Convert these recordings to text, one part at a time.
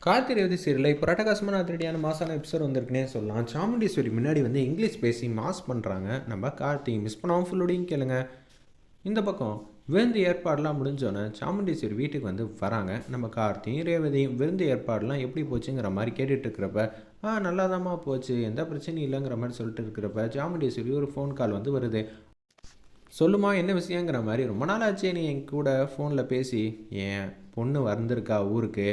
கார்த்தி ரேவதி சீரியலில் இப்போ ரட்டகாசமான அதிரடியான மாசான எபிசோட் வந்திருக்குன்னே சொல்லலாம். சாமுண்டீஸ்வரி முன்னாடி வந்து இங்கிலீஷ் பேசி மாஸ் பண்ணுறாங்க. நம்ம கார்த்தி மிஸ் பண்ணாமல் ஃபுல்லோடையும் கேளுங்க. இந்த பக்கம் விருந்து ஏற்பாடெலாம் முடிஞ்சோன்னே சாமுண்டீஸ்வரி வீட்டுக்கு வந்து வராங்க. நம்ம கார்த்தியும் ரேவதியும் விருந்து ஏற்பாடெலாம் எப்படி போச்சுங்கிற மாதிரி கேட்டுட்ருக்கிறப்ப நல்லா போச்சு, எந்த பிரச்சனையும் இல்லைங்கிற மாதிரி சொல்லிட்டு இருக்கிறப்ப சாமுண்டீஸ்வரி ஒரு ஃபோன் கால் வந்து வருது. சொல்லுமா என்ன விஷயங்கிற மாதிரி, ரொம்ப நாள் ஆச்சே நீ என் கூட ஃபோனில் பேசி, என் பொண்ணு வந்திருக்கா ஊருக்கு,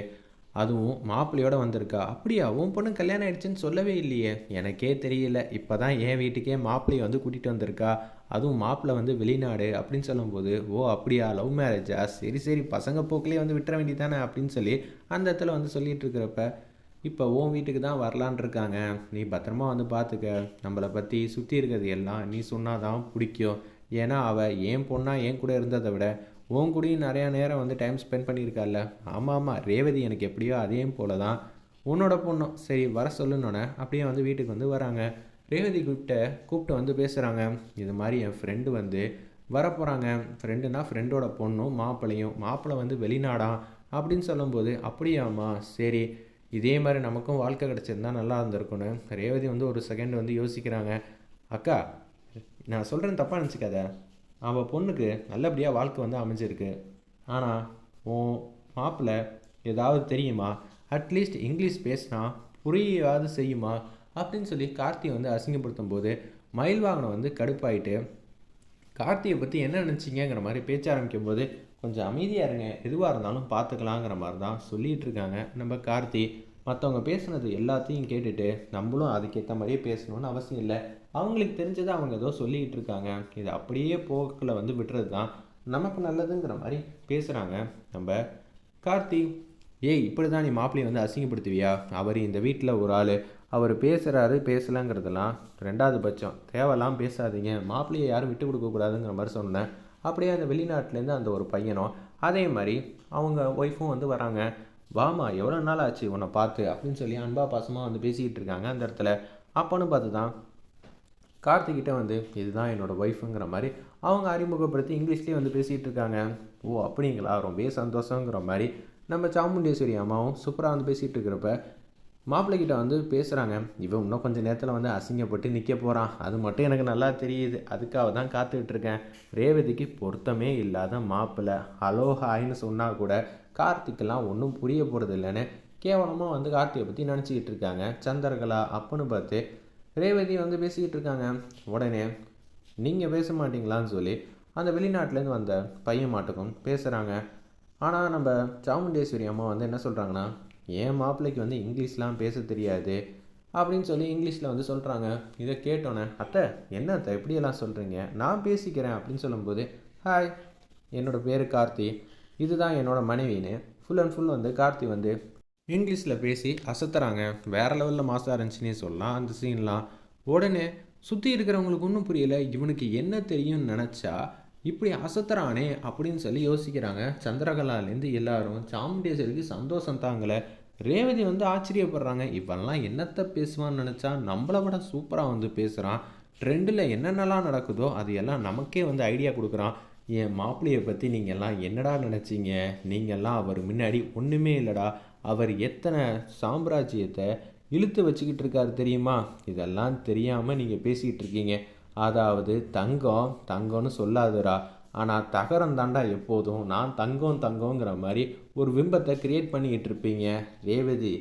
அதுவும் மாப்பிள்ளையோடு வந்திருக்கா. அப்படியா, உன் பொண்ணு கல்யாணம் ஆகிடுச்சின்னு சொல்லவே இல்லையே. எனக்கே தெரியல, இப்போ தான் என் வீட்டுக்கே மாப்பிள்ளையை வந்து கூட்டிகிட்டு வந்திருக்கா, அதுவும் மாப்பிள்ளை வந்து வெளிநாடு அப்படின்னு சொல்லும்போது, ஓ அப்படியா, லவ் மேரேஜா, சரி சரி பசங்க போக்கிலே வந்து விட்டுற வேண்டியதானே அப்படின்னு சொல்லி அந்த இடத்துல வந்து சொல்லிகிட்டு இருக்கிறப்ப, இப்போ உன் வீட்டுக்கு தான் வரலான் இருக்காங்க, நீ பத்திரமா வந்து பார்த்துக்க, நம்மளை பற்றி சுற்றி இருக்கிறது எல்லாம் நீ சொன்னாதான் பிடிக்கும். ஏன்னா அவள் என் பொண்ணாக என் கூட இருந்ததை விட உன் கூடயும் நிறையா நேரம் வந்து டைம் ஸ்பெண்ட் பண்ணியிருக்கால. ஆமாம் ரேவதி எனக்கு எப்படியோ அதே போல தான் உன்னோட பொண்ணும். சரி வர சொல்லுன்னொன்னே அப்படியே வந்து வீட்டுக்கு வந்து வராங்க. ரேவதி கூப்பிட்டு வந்து பேசுகிறாங்க. இது மாதிரி என் ஃப்ரெண்டு வந்து வரப்போகிறாங்க. ஃப்ரெண்டுனா ஃப்ரெண்டோட பொண்ணும் மாப்பிள்ளை வந்து வெளிநாடாம் அப்படின்னு சொல்லும்போது, அப்படியாம்மா சரி, இதே மாதிரி நமக்கும் வாழ்க்கை கிடச்சிருந்தா நல்லா இருந்திருக்குன்னு ரேவதி வந்து ஒரு செகண்ட் வந்து யோசிக்கிறாங்க. அக்கா, நான் சொல்கிறேன் தப்பாக நினச்சிக்காத, அவள் பொண்ணுக்கு நல்லபடியாக வாழ்க்கை வந்து அமைஞ்சிருக்கு. ஆனால் உன் மாப்பிள்ளை ஏதாவது தெரியுமா, அட்லீஸ்ட் இங்கிலீஷ் பேசினா புரியாது செய்யுமா அப்படின்னு சொல்லி கார்த்தியை வந்து அசிங்கப்படுத்தும் போது மயில் வாகனம் வந்து கடுப்பாயிட்டு கார்த்தியை பற்றி என்ன நினச்சிங்கிற மாதிரி பேச்ச ஆரம்பிக்கும் போது, கொஞ்சம் அமைதியாக இருங்க, எதுவாக இருந்தாலும் பார்த்துக்கலாங்கிற மாதிரி தான் சொல்லிகிட்டு இருக்காங்க நம்ம கார்த்தி. மற்றவங்க பேசுனது எல்லாத்தையும் கேட்டுட்டு நம்மளும் அதுக்கேற்ற மாதிரியே பேசணும்னு அவசியம் இல்லை. அவங்களுக்கு தெரிஞ்சதை அவங்க ஏதோ சொல்லிக்கிட்டு இருக்காங்க, இது அப்படியே போக்கில் வந்து விட்டுறது தான் நமக்கு நல்லதுங்கிற மாதிரி பேசுகிறாங்க நம்ம கார்த்தி. ஏய், இப்படி தான் நீ மாப்பிள்ளையை வந்து அசிங்கப்படுத்துவியா? அவர் இந்த வீட்டில் ஒரு ஆள், அவர் பேசுகிறாரு பேசலைங்கிறதெல்லாம் ரெண்டாவது பட்சம், தேவையெல்லாம் பேசாதீங்க, மாப்பிள்ளையை யாரும் விட்டு கொடுக்கக்கூடாதுங்கிற மாதிரி சொன்னேன். அப்படியே அந்த வெளிநாட்டிலேருந்து அந்த ஒரு பையனும் அதே மாதிரி அவங்க ஒய்ஃபும் வந்து வராங்க. வாமா, எவ்வளோ நாள் ஆச்சு உன்னை பார்த்து அப்படின்னு சொல்லி அன்பா பாசமாக வந்து பேசிக்கிட்டு இருக்காங்க அந்த இடத்துல. அப்போன்னு பார்த்து தான் கார்த்திகிட்ட வந்து இதுதான் என்னோடய ஒய்ஃபுங்கிற மாதிரி அவங்க அறிமுகப்படுத்தி இங்கிலீஷ்லேயே வந்து பேசிகிட்டு இருக்காங்க. ஓ அப்படிங்களா, ரொம்ப சந்தோஷங்கிற மாதிரி நம்ம சாமுண்டேஸ்வரி அம்மாவும் சூப்பராக வந்து பேசிகிட்டு இருக்கிறப்ப மாப்பிள்ளைகிட்ட வந்து பேசுகிறாங்க. இவன் இன்னும் கொஞ்சம் நேரத்தில் வந்து அசிங்கப்பட்டு நிற்க போகிறான், அது மட்டும் எனக்கு நல்லா தெரியுது, அதுக்காக தான் காத்துட்ருக்கேன். ரேவதிக்கு பொருத்தமே இல்லாத மாப்பிள்ளை, ஹலோ ஹாய்னு சொன்னால் கூட கார்த்திக்கெல்லாம் ஒன்றும் புரிய போகிறது இல்லைன்னு கேவலமாக வந்து கார்த்தியை பற்றி நினச்சிக்கிட்டு இருக்காங்க சந்திரகலா. அப்போன்னு பார்த்து ரேவதி வந்து பேசிக்கிட்டு இருக்காங்க. உடனே நீங்கள் பேச மாட்டிங்களான்னு சொல்லி அந்த வெளிநாட்டிலேருந்து வந்த பையன் மாட்டுக்கும் பேசுகிறாங்க. ஆனால் நம்ம சாமுண்டேஸ்வரி அம்மா வந்து என்ன சொல்கிறாங்கன்னா, என் மாப்பிள்ளைக்கு வந்து இங்கிலீஷ்லாம் பேச தெரியாது அப்படின்னு சொல்லி இங்கிலீஷில் வந்து சொல்கிறாங்க. இதை கேட்டோன்னே, அத்தை என்ன அத்தை எப்படியெல்லாம் சொல்கிறீங்க, நான் பேசிக்கிறேன் அப்படின்னு சொல்லும்போது, ஹாய் என்னோடய பேர் கார்த்தி, இதுதான் என்னோடய மனைவின்னு ஃபுல் அண்ட் ஃபுல் வந்து கார்த்தி வந்து இங்கிலீஷில் பேசி அசத்துறாங்க. வேறு லெவலில் மாசாக இருந்துச்சுன்னே சொல்லலாம் அந்த சீன்லாம். உடனே சுற்றி இருக்கிறவங்களுக்கு ஒன்றும் புரியலை, இவனுக்கு என்ன தெரியும்னு நினச்சா இப்படி அசத்துறானே அப்படின்னு சொல்லி யோசிக்கிறாங்க சந்திரகலாலேருந்து எல்லாரும். சாமுண்டேஸ்வரிக்கு சந்தோஷம் தாங்கலை. ரேவதி வந்து ஆச்சரியப்படுறாங்க, இவெல்லாம் என்னத்தை பேசுவான்னு நினச்சா நம்மளை விட சூப்பராக வந்து பேசுகிறான், ட்ரெண்டில் என்னென்னலாம் நடக்குதோ அது எல்லாம் நமக்கே வந்து ஐடியா கொடுக்குறான். என் மாப்பிள்ளையை பற்றி நீங்கள்லாம் என்னடா நினச்சிங்க, நீங்கள்லாம் அவர் முன்னாடி ஒன்றுமே இல்லைடா, அவர் எத்தனை சாம்ராஜ்யத்தை இழுத்து வச்சுக்கிட்டு இருக்காரு தெரியுமா, இதெல்லாம் தெரியாமல் நீங்கள் பேசிக்கிட்டு இருக்கீங்க. அதாவது தங்கம்னு சொல்லாதரா, ஆனால் தகரம் தாண்டா எப்போதும், நான் தங்கங்கிற மாதிரி ஒரு பிம்பத்தை கிரியேட் பண்ணிக்கிட்டு இருப்பீங்க. ரேவதி,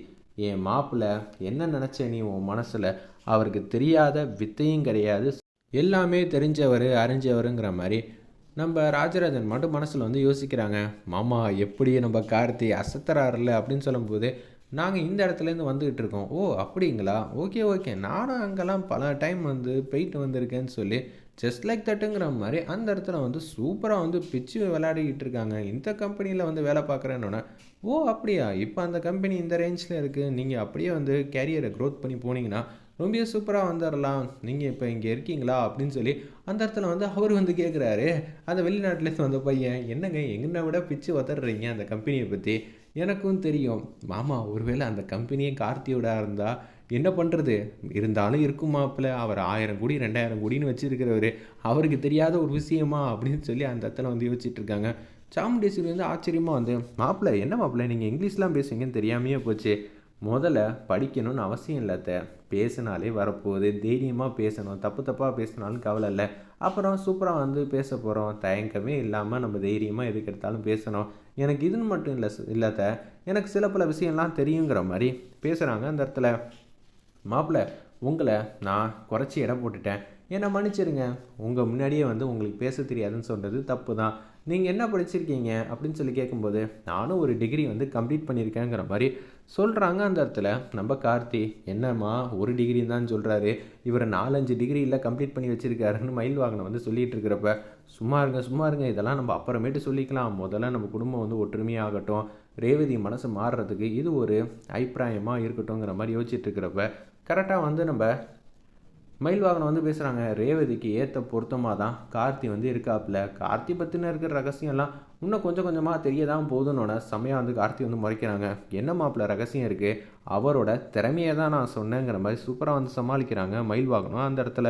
என் மாப்பிள்ளை என்ன நினச்ச நீ உன் மனசில், அவருக்கு தெரியாத வித்தையும் கிடையாது, எல்லாமே தெரிஞ்சவர் அறிஞ்சவருங்கிற மாதிரி நம்ம ராஜராஜன் மட்டும் மனசில் வந்து யோசிக்கிறாங்க. மாமா எப்படி நம்ம கார்த்தி அசத்துறாருல அப்படின்னு சொல்லும்போது, நாங்கள் இந்த இடத்துலேருந்து வந்துக்கிட்டு இருக்கோம். ஓ அப்படிங்களா, ஓகே ஓகே, நானும் அங்கெல்லாம் பல டைம் வந்து போயிட்டு வந்திருக்கேன்னு சொல்லி ஜஸ்ட் லைக் தட்டுங்கிற மாதிரி அந்த இடத்துல வந்து சூப்பராக வந்து பிச்சு விளையாடிக்கிட்டு இருக்காங்க. இந்த கம்பெனியில் வந்து வேலை பார்க்குறேன்னொன்னே, ஓ அப்படியா, இப்போ அந்த கம்பெனி இந்த ரேஞ்சில் இருக்குது, நீங்கள் அப்படியே வந்து கேரியரை க்ரோத் பண்ணி போனீங்கன்னா ரொம்ப சூப்பராக வந்துடலாம், நீங்கள் இப்போ இங்கே இருக்கீங்களா அப்படின்னு சொல்லி அந்த இடத்துல வந்து அவர் வந்து கேட்குறாரு. அந்த வெளிநாட்டிலேருந்து வந்த பையன், என்னங்க எங்கன்ன விட பிச்சு உதறீங்க அந்த கம்பெனியை பற்றி, எனக்கும் தெரியும் மாமா, ஒருவேளை அந்த கம்பெனியே கார்த்தியோட இருந்தால் என்ன பண்ணுறது, இருந்தாலும் இருக்கும் மாப்பிள்ள, அவர் 1000 கோடி 2000 கோடின்னு வச்சுருக்கிறவர், அவருக்கு தெரியாத ஒரு விஷயமா அப்படின்னு சொல்லி அந்த இடத்துல வந்து யோசிச்சுட்டு இருக்காங்க சாமுண்டீஸ்வரி வந்து ஆச்சரியமாக வந்து, மாப்பிள்ளை என்ன மாப்பிள்ளை நீங்கள் இங்கிலீஷ்லாம் பேசுவீங்கன்னு தெரியாமையே போச்சு. முதல்ல படிக்கணும்னு அவசியம் இல்லை அத்தை. பேசினாலே வரப்போகுது. தைரியமாக பேசணும். தப்பு தப்பாக பேசினாலும் கவலை இல்லை. அப்புறம் சூப்பராக வந்து பேச போகிறோம். தயக்கமே இல்லாமல் நம்ம தைரியமாக எதுக்கு எடுத்தாலும் பேசணும். எனக்கு இதுன்னு மட்டும் இல்லை அத்தை. எனக்கு சில பல விஷயம்லாம் தெரியுங்கிற மாதிரி பேசுகிறாங்க அந்த இடத்துல. மாப்பிள்ளை உங்களை நான் குறைச்சி எடை போட்டுட்டேன். என்னை மன்னிச்சிடுங்க. உங்கள் முன்னாடியே வந்து உங்களுக்கு பேச தெரியாதுன்னு சொன்னது தப்பு தான். நீங்கள் என்ன படிச்சிருக்கீங்க அப்படின்னு சொல்லி கேட்கும்போது, நானும் ஒரு டிகிரி வந்து கம்ப்ளீட் பண்ணியிருக்கேங்கிற மாதிரி சொல்கிறாங்க அந்த இடத்துல. நம்ம கார்த்தி என்னம்மா ஒரு டிகிரி தான் சொல்கிறாரு, இவர் 4-5 டிகிரியில் கம்ப்ளீட் பண்ணி வச்சுருக்காருன்னு மயில் வாகனம் வந்து சொல்லிகிட்டு இருக்கிறப்ப, சும்மா இருங்க சும்மா இருங்க, இதெல்லாம் நம்ம அப்புறமேட்டு சொல்லிக்கலாம். முதல்ல நம்ம குடும்பம் வந்து ஒற்றுமையாகட்டும், ரேவதி மனசு மாறுறதுக்கு இது ஒரு அபிப்பிராயமாக இருக்கட்டும்ங்கிற மாதிரி யோசிச்சுட்டு இருக்கிறப்ப, கரெக்டாக வந்து நம்ம மயில் வாகனம் வந்து பேசுகிறாங்க. ரேவதிக்கு ஏற்ற பொருத்தமாக தான் கார்த்தி வந்து இருக்காப்புல. கார்த்தி பற்றின இருக்கிற ரகசியம்லாம் இன்னும் கொஞ்சம் கொஞ்சமாக தெரிய தான் போதுன்னொட செம்மையாக வந்து கார்த்தி வந்து முறைக்கிறாங்க. என்ன மாப்பிள்ள ரகசியம் இருக்குது, அவரோட திறமையை தான் நான் சொன்னேங்கிற மாதிரி சூப்பராக வந்து சமாளிக்கிறாங்க மயில் வாகனம் அந்த இடத்துல.